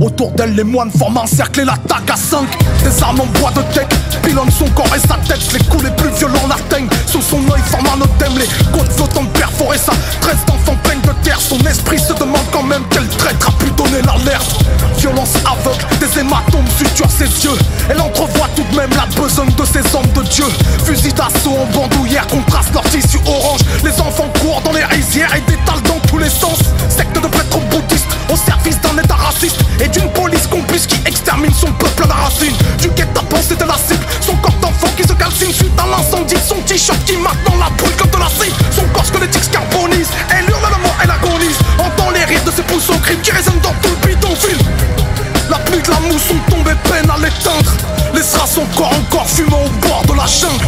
Autour d'elle, les moines forment un cercle et l'attaquent à 5. Des armes en bois de tech pilonnent son corps et sa tête. Les coups les plus violents l'atteignent. Sous son œil forme un œdème. Les côtes flottantes perforent sa 13 d'enfants peignent de terre. Son esprit se demande quand même quel traître a pu donner l'alerte. Violence aveugle, des hématomes suturent ses yeux. Elle entrevoit tout de même la besogne de ces hommes de Dieu. Fusil d'assaut en bandoulière contraste leur tissu orange. Les enfants courent dans les rizières et détalent dans tous les sens. Secte de prêtres bouddhistes au service d'un état raciste et d'une police complice qui extermine son peuple à la racine. Du guet-apens c'était la cible, son corps d'enfant qui se calcine suite à l'incendie de son t-shirt qui maintenant la brûle comme de la cire. Son corps squelettique se carbonise, elle hurle à la mort, elle agonise. Entend les rires de ses pouces au crime qui résonnent dans tout le bidonville. La pluie de la mousse sont tombées, peine à l'éteindre. Laissera son corps encore fumant au bord de la jungle.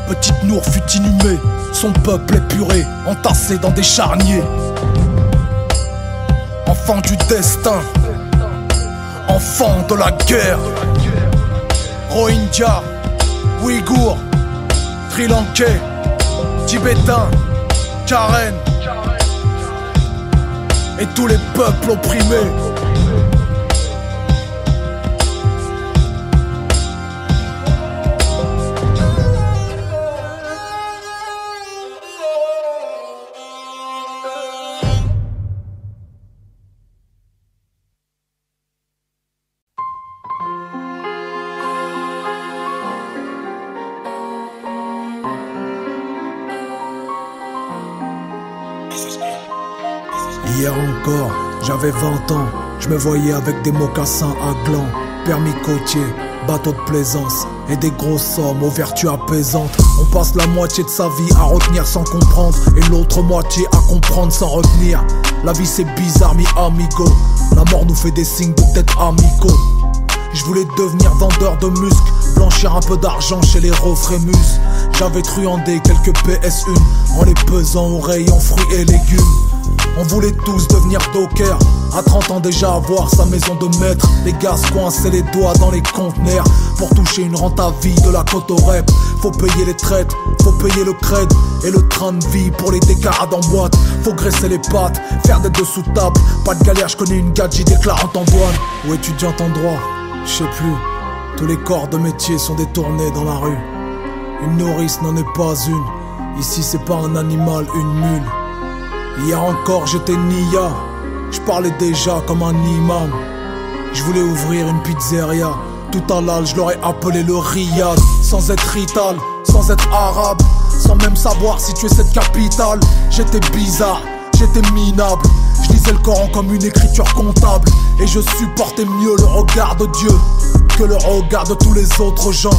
Petite Nour fut inhumée, son peuple épuré, entassé dans des charniers. Enfant du destin, enfant de la guerre. Rohingya, Ouïghours, Sri Lankais, Tibétains, Karen et tous les peuples opprimés. Hier encore, j'avais 20 ans, je me voyais avec des mocassins à gland, permis côtier, bateau de plaisance et des grosses sommes aux vertus apaisantes. On passe la moitié de sa vie à retenir sans comprendre et l'autre moitié à comprendre sans retenir. La vie c'est bizarre mi amigo, la mort nous fait des signes de tête amicaux. Je voulais devenir vendeur de muscles, blanchir un peu d'argent chez les Refrémus. J'avais truandé quelques PS1 en les pesant aux rayons fruits et légumes. On voulait tous devenir dockers. À 30 ans déjà avoir sa maison de maître. Les gars se coinçaient les doigts dans les conteneurs. Pour toucher une rente à vie de la côte au rep. Faut payer les traites, faut payer le cred et le train de vie pour les décarades en boîte. Faut graisser les pattes, faire des dessous de table. Pas de galère, je connais une gadji déclarante en douane. Ou étudiante en droit, je sais plus. Tous les corps de métier sont détournés dans la rue. Une nourrice n'en est pas une. Ici c'est pas un animal, une mule. Hier encore j'étais Nia. Je parlais déjà comme un imam. Je voulais ouvrir une pizzeria. Tout halal, je l'aurais appelé le Riyad. Sans être rital, sans être arabe, sans même savoir situer cette capitale. J'étais bizarre, j'étais minable. Je lisais le Coran comme une écriture comptable. Et je supportais mieux le regard de Dieu que le regard de tous les autres gens.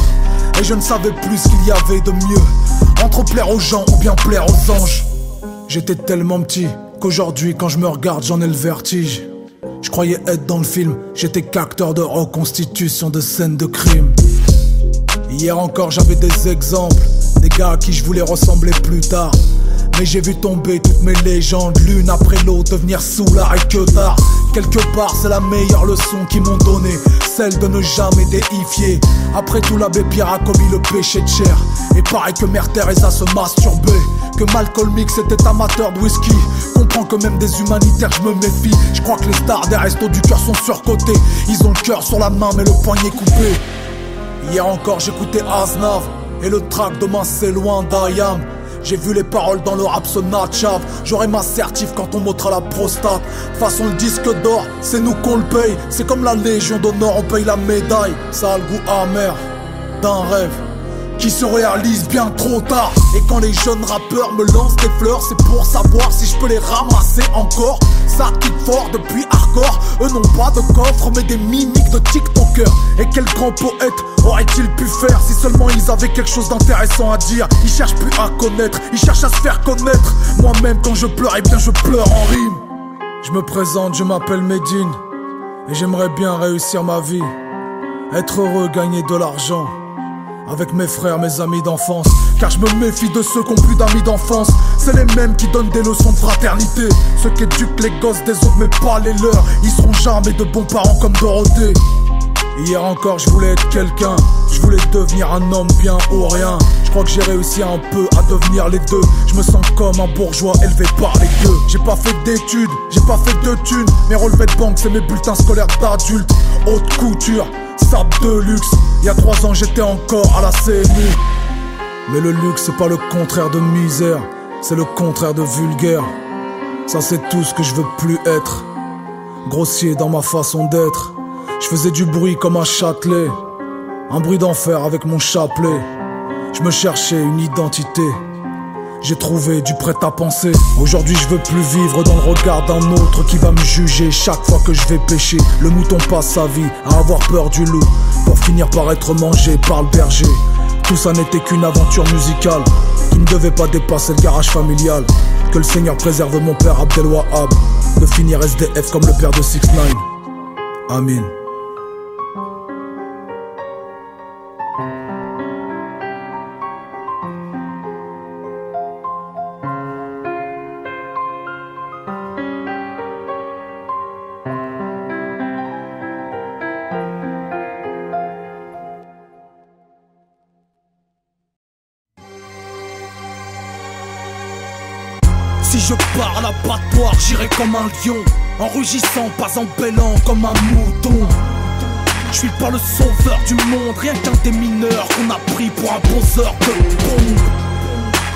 Et je ne savais plus ce qu'il y avait de mieux entre plaire aux gens ou bien plaire aux anges. J'étais tellement petit qu'aujourd'hui quand je me regarde j'en ai le vertige. Je croyais être dans le film, j'étais qu'acteur de reconstitution de scènes de crime. Hier encore j'avais des exemples, des gars à qui je voulais ressembler plus tard. Mais j'ai vu tomber toutes mes légendes, l'une après l'autre devenir soulard et que tard. Quelque part c'est la meilleure leçon qu'ils m'ont donnée, celle de ne jamais déifier. Après tout l'abbé Pierre a commis le péché de chair. Et pareil que Mère Teresa se masturbait, que Malcolm X était amateur de whisky. Comprends que même des humanitaires je me méfie. Je crois que les stars des restos du cœur sont surcotés. Ils ont le cœur sur la main mais le poignet coupé. Hier encore j'écoutais Aznav et le track demain c'est loin d'Ayam. J'ai vu les paroles dans le rap se natchave. J'aurai ma certif quand on m'ôtera la prostate. De façon le disque d'or, c'est nous qu'on le paye. C'est comme la Légion d'honneur, on paye la médaille. Ça a le goût amer d'un rêve qui se réalise bien trop tard. Et quand les jeunes rappeurs me lancent des fleurs, c'est pour savoir si je peux les ramasser encore. Ça kick fort depuis hardcore. Eux n'ont pas de coffre mais des mimiques de TikTokers. Et quel grand poète aurait-il pu faire si seulement ils avaient quelque chose d'intéressant à dire. Ils cherchent plus à connaître, ils cherchent à se faire connaître. Moi-même quand je pleure, eh bien je pleure en rime. Je me présente, je m'appelle Medine et j'aimerais bien réussir ma vie. Être heureux, gagner de l'argent avec mes frères, mes amis d'enfance. Car je me méfie de ceux qui ont plus d'amis d'enfance. C'est les mêmes qui donnent des leçons de fraternité. Ceux qui éduquent les gosses des autres mais pas les leurs. Ils seront jamais de bons parents comme Dorothée. Hier encore je voulais être quelqu'un. Je voulais devenir un homme bien ou rien. Je crois que j'ai réussi un peu à devenir les deux. Je me sens comme un bourgeois élevé par les gueux. J'ai pas fait d'études, j'ai pas fait de thunes. Mes relevés de banque c'est mes bulletins scolaires d'adulte. Haute couture, sable de luxe. Il y a 3 ans j'étais encore à la CMU. Mais le luxe c'est pas le contraire de misère, c'est le contraire de vulgaire. Ça c'est tout ce que je veux plus être. Grossier dans ma façon d'être. Je faisais du bruit comme un Châtelet, un bruit d'enfer avec mon chapelet. Je me cherchais une identité, j'ai trouvé du prêt-à-penser. Aujourd'hui je veux plus vivre dans le regard d'un autre qui va me juger chaque fois que je vais pêcher. Le mouton passe sa vie à avoir peur du loup pour finir par être mangé par le berger. Tout ça n'était qu'une aventure musicale qui ne devait pas dépasser le garage familial. Que le Seigneur préserve mon père Abdelwahab de finir SDF comme le père de 6ix9ine. Amin. Si je pars à l'abattoir, j'irai comme un lion, en rugissant, pas en bêlant comme un mouton. Je suis pas le sauveur du monde, rien qu'un des mineurs qu'on a pris pour un poseur de bombe.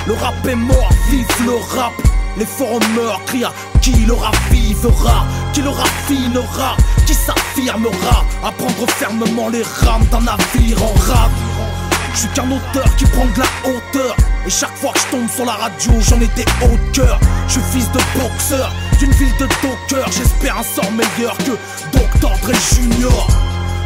Le rap est mort, vive le rap. Les forumers crient à qui le ravivera, qui le raffinera, qui s'affirmera à prendre fermement les rames d'un navire en rade. Je suis qu'un auteur qui prend de la hauteur. Et chaque fois que je tombe sur la radio, j'en ai des hauts de cœur. Je suis fils de boxeur, d'une ville de dockers. J'espère un sort meilleur que Dr. Dre Junior.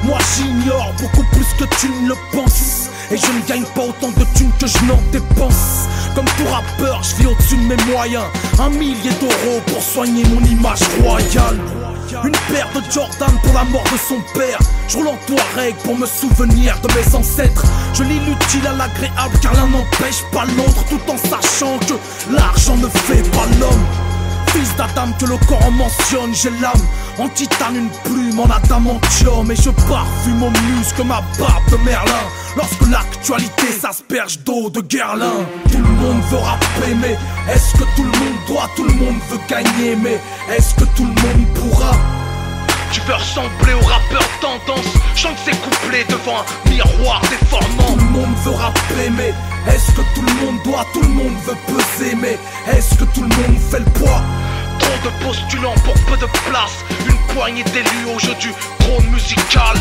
Moi j'ignore beaucoup plus que tu ne le penses. Et je ne gagne pas autant de thunes que je n'en dépense. Comme tout rappeur, je vis au-dessus de mes moyens. 1 millier d'euros pour soigner mon image royale. Une paire de Jordan pour la mort de son père. Je roule en Touareg pour me souvenir de mes ancêtres. Je lis l'utile à l'agréable car l'un n'empêche pas l'autre, tout en sachant que l'argent ne fait pas l'homme. Fils d'Adam que le corps en mentionne, j'ai l'âme en titane, une plume en adamantium. Et je parfume mon muscle, ma barbe de Merlin. Lorsque l'actualité s'asperge d'eau de Guerlain. Tout le monde veut rapper, mais est-ce que tout le monde doit? Tout le monde veut gagner, mais est-ce que tout le monde pourra? Tu veux ressembler au rappeur tendance, chante ses couplets devant un miroir déformant. Tout le monde veut rapper, mais est-ce que tout le monde doit? Tout le monde veut peser, mais est-ce que tout le monde fait le poids? Trop de postulants pour peu de place, une poignée d'élus au jeu du trône musical.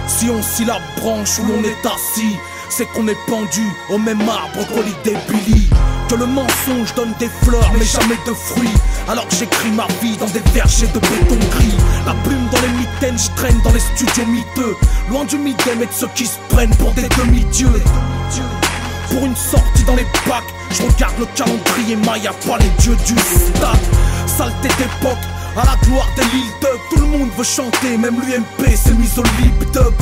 Si on scie la branche où l'on est assis, c'est qu'on est pendu au même arbre qu'Holiday Billy. Que le mensonge donne des fleurs mais jamais de fruits. Alors que j'écris ma vie dans des vergers de béton gris. La plume dans les mitaines, je traîne dans les studios miteux. Loin du midem et de ceux qui se prennent pour des demi-dieux. Pour une sortie dans les bacs, je regarde le calendrier Maya, pas les dieux du stade. Saleté d'époque, à la gloire des Lil Dub. Tout le monde veut chanter, même l'UMP s'est mis au lip dub.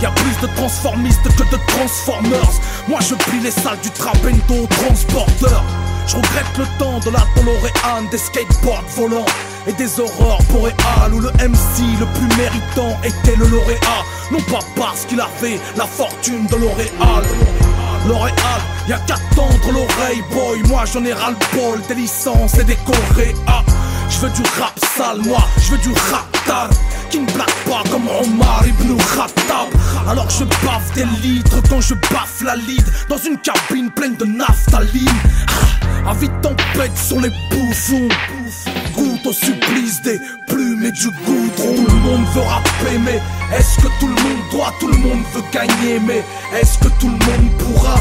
Y'a plus de transformistes que de transformers. Moi je plie les salles du Trabendo transporteur. Je regrette le temps de la DeLorean, des skateboards volants et des aurores boréales où le MC le plus méritant était le lauréat. Non pas parce qu'il avait la fortune de L'Oréal. L'Oréal, y'a qu'à tendre l'oreille boy. Moi j'en ai ras-le-bol des licences et des coréas. Je veux du rap sale, moi je veux du rap tal, qui ne blague pas comme Omar Ibn Khattab. Alors je baffe des litres quand je baffe la lead dans une cabine pleine de naphtaline. Avis de tempête sur les bouffons, goûte au supplice des plumes et du goudron. Tout le monde veut rapper, mais est-ce que tout le monde doit? Tout le monde veut gagner, mais est-ce que tout le monde pourra?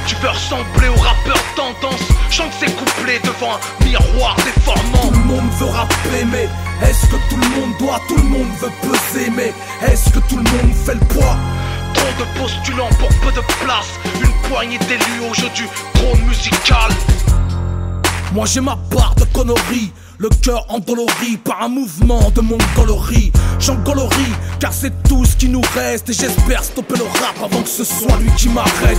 Tu veux ressembler au rappeur tendance, chante ses couplets devant un miroir déformant. Tout le monde veut rapper, mais est-ce que tout le monde doit? Tout le monde veut peser, mais est-ce que tout le monde fait le poids? Trop de postulants pour peu de place, une poignée d'élus au jeu du trône musical. Moi j'ai ma part de conneries, le cœur endolori par un mouvement de mongolerie. J'engolorie car c'est tout ce qui nous reste, et j'espère stopper le rap avant que ce soit lui qui m'arrête.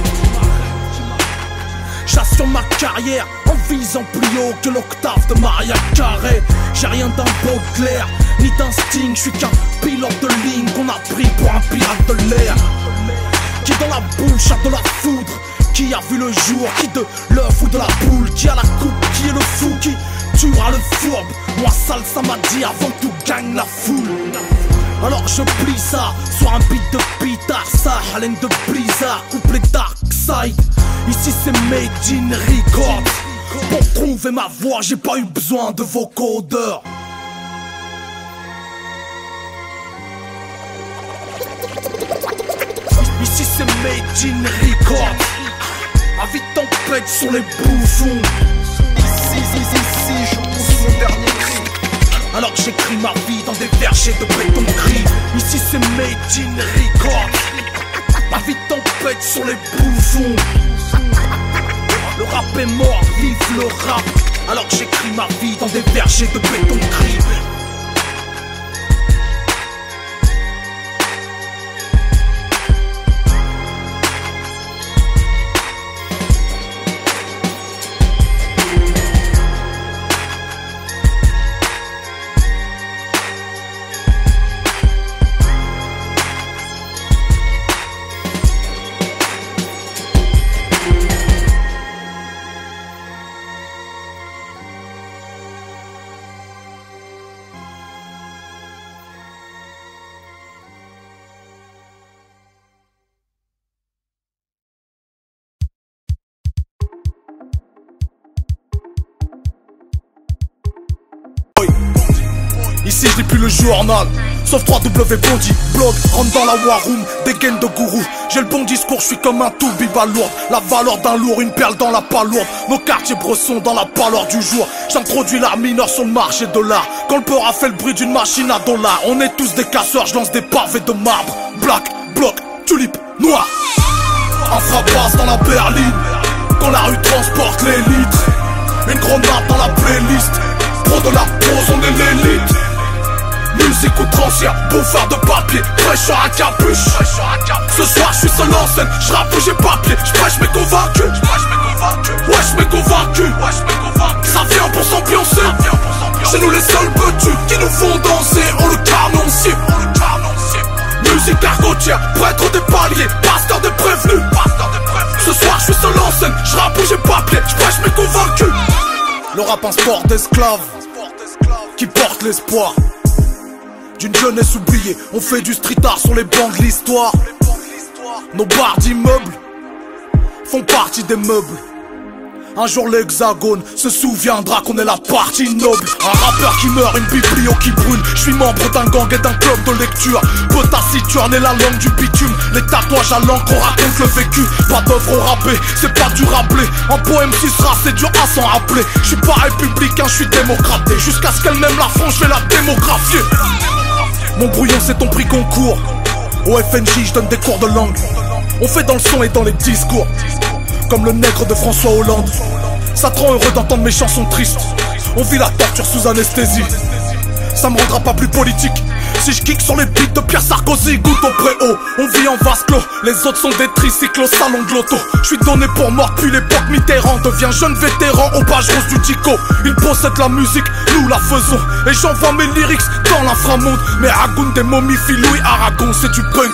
Chasse sur ma carrière en visant plus haut que l'octave de Maria Carey. J'ai rien d'un Baudelaire ni d'un Sting, je suis qu'un pilote de ligne qu'on a pris pour un pirate de l'air. Qui dans la bouche a de la foudre, qui a vu le jour, qui de l'œuf ou de la poule, qui a la coupe, qui est le fou, qui tuera le fourbe. Moi sale ça m'a dit avant que tout gagne la foule. Alors je plie ça sur un beat de pitard, ça haleine de blizzard, couplet dark side. Ici c'est made in record. Pour trouver ma voix j'ai pas eu besoin de vos codeurs. Ici c'est made in record. Avis de tempête sur les bouffons. Ici je pousse mon dernier cri. Alors que j'écris ma vie dans des vergers de béton gris. Ici c'est made in record. Avis de tempête sur les bouffons. Le rap est mort, vive le rap. Alors que j'écris ma vie dans des vergers de béton gris. Ici je lis plus le journal, sauf 3W Bondi, blog, rentre dans la war room, des gaines de gourou. J'ai le bon discours, je suis comme un tout biba lourd. La valeur d'un lourd, une perle dans la palourde. Nos quartiers bressons dans la pâleur du jour. J'introduis l'art mineur sur le marché de l'art. Quand le peur a fait le bruit d'une machine à dollars. On est tous des casseurs, je lance des pavés de marbre. Black, bloc, tulipe, noir. Infrabasse dans la berline, quand la rue transporte les litres. Une grande map dans la playlist. Pro de la pose, on est l'élite. Musique outrancière, bouffard de papier, fraîcheur à capuche. Ce soir je suis seul en scène, je rappe où j'ai papier, je prêche mes convaincus. Ouais, je m'ai convaincu, ça vient pour s'ambiancer. C'est nous les seuls petits qui nous font danser. On le canoncier. Musique argotière, prêtre des paliers, pasteur des prévenus. Ce soir je suis seul en scène, je rappe ou j'ai pas pied, je prêche mes convaincus. Le rap un sport d'esclaves qui porte l'espoir d'une jeunesse oubliée. On fait du street art sur les bancs de l'histoire. Nos barres d'immeubles font partie des meubles. Un jour l'hexagone se souviendra qu'on est la partie noble. Un rappeur qui meurt, une biblio qui brûle. Je suis membre d'un gang et d'un club de lecture. Peu taciturne et la langue du bitume. Les tatouages à l'encre, on raconte le vécu. Pas d'œuvre au râpé, c'est pas du rappelé. Un poème qui sera, c'est dur à s'en rappeler. Je suis pas républicain, je suis démocraté. Jusqu'à ce qu'elle m'aime la France, je vais la démographier. Mon brouillon c'est ton prix concours. Au FNJ je donne des cours de langue. On fait dans le son et dans les discours. Comme le nègre de François Hollande. Ça te rend heureux d'entendre mes chansons tristes. On vit la torture sous anesthésie. Ça me rendra pas plus politique si je kick sur les beats de Pierre Sarkozy. Goutte au préau, on vit en vase clos. Les autres sont des tricycles au salon de l'auto. Je suis donné pour mort depuis l'époque Mitterrand. Deviens jeune vétéran aux pages roses du Tico. Ils possèdent la musique, nous la faisons. Et j'envoie mes lyrics dans l'inframonde. Mais Agoun des momies, Louis Aragon, c'est du punk.